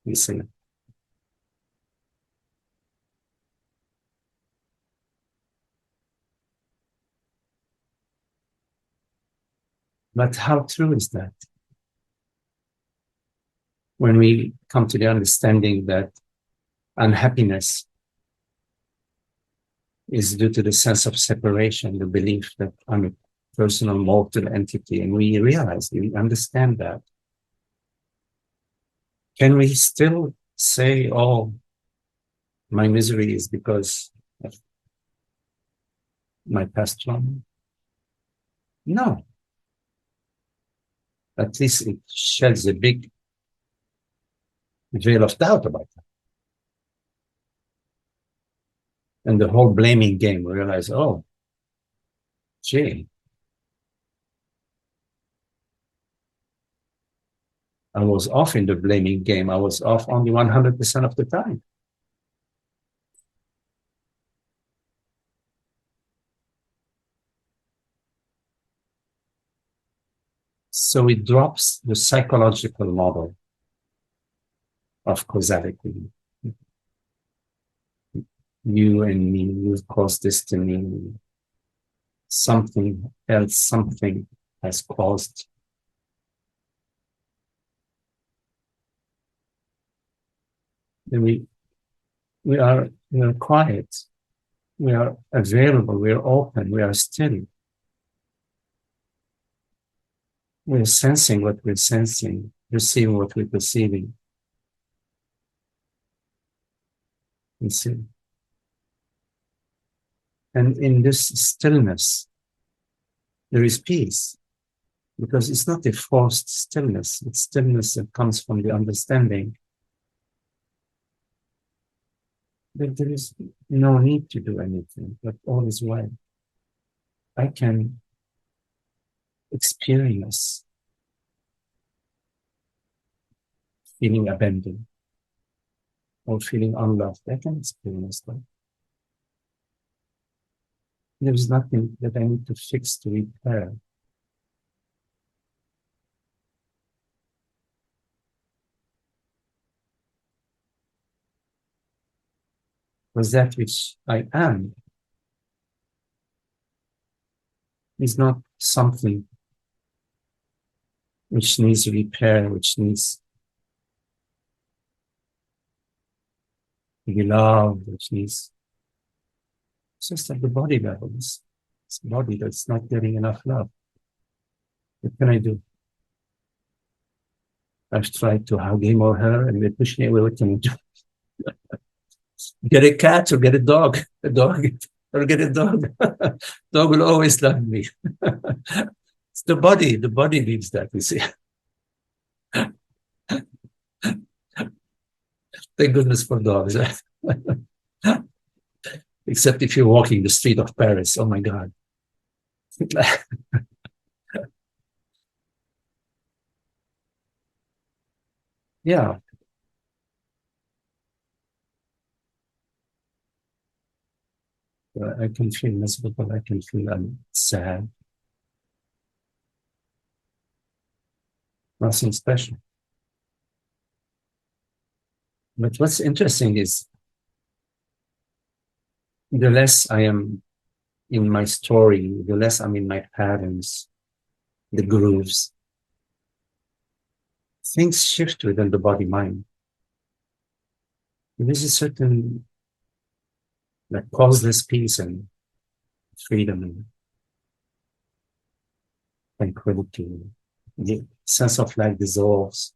You see. But how true is that? When we come to the understanding that unhappiness is due to the sense of separation, the belief that I'm a personal mortal entity, and we realize, we understand that. Can we still say, oh, my misery is because of my past trauma? No. At least it sheds a big veil of doubt about that. And the whole blaming game, we realize, oh, gee, I was off in the blaming game. I was off only 100% of the time. So it drops the psychological model of causality. You and me, you caused this to me. Something else, something has caused. Then we are quiet. We are available. We are open. We are still. We're sensing what we're sensing, perceiving what we're perceiving. You see. And in this stillness, there is peace, because it's not a forced stillness. It's stillness that comes from the understanding that there is no need to do anything, but all is well. I can experience feeling abandoned or feeling unloved. I can experience that. There is nothing that I need to fix to repair. Because that which I am is not something which needs repair, which needs to be loved, which needs. It's just at the body level. It's a body that's not getting enough love. What can I do? I've tried to hug him or her, and they push me away. What can I do? Get a cat or get a dog. A dog or get a dog. Dog will always love me. It's the body. The body needs that, you see. Thank goodness for dogs. Except if you're walking the street of Paris. Oh my God. Yeah. I can feel miserable. I can feel sad. Nothing special. But what's interesting is the less I am in my story, the less I'm in my patterns, the grooves, things shift within the body mind. There's a certain like causeless peace and freedom and tranquility. The sense of life dissolves.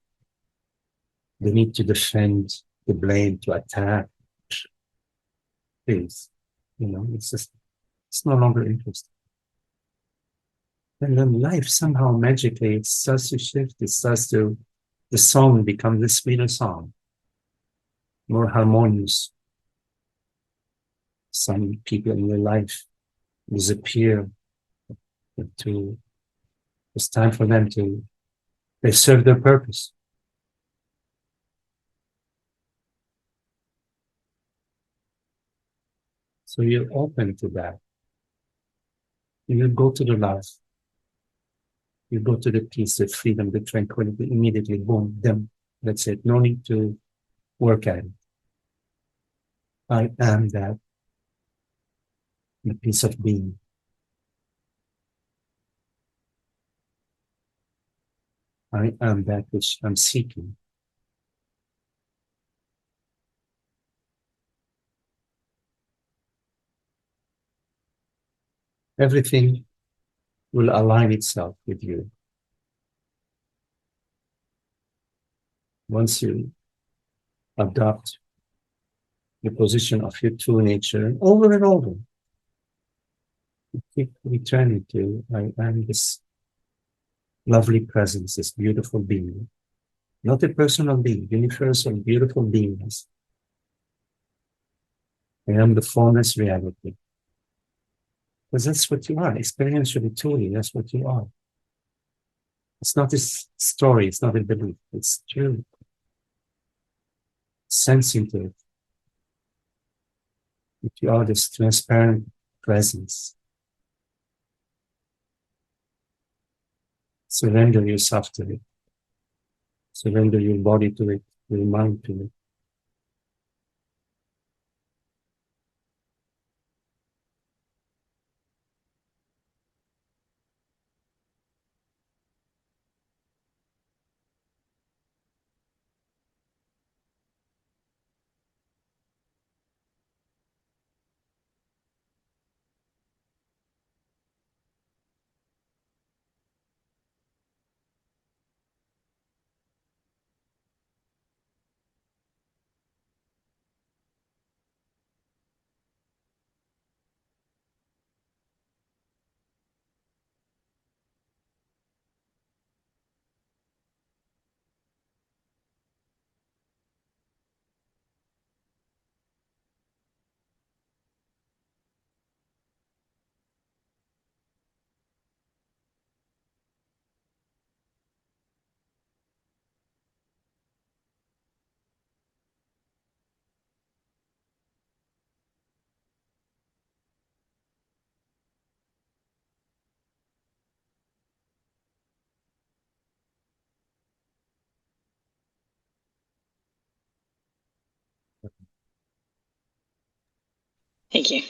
The need to defend, to blame, to attack. Peace. It's no longer interesting. And then life somehow magically it starts to shift. The song becomes a sweeter song, more harmonious. Some people in your life disappear to, it's time for them to, they serve their purpose. So you're open to that. You go to the love. You go to the peace, the freedom, the tranquility, immediately, boom, them. That's it. No need to work at it. I am that, the peace of being. I am that which I'm seeking. Everything will align itself with you. Once you adopt the position of your true nature over and over, you keep returning to, I am this lovely presence, this beautiful being, not a personal being, universal, beautiful beingness. I am the formless reality. Because that's what you are, experientially, truly, that's what you are. It's not a story, it's not a belief, it's true. Sense into it. That you are this transparent presence. Surrender yourself to it. Surrender your body to it, your mind to it. Thank you.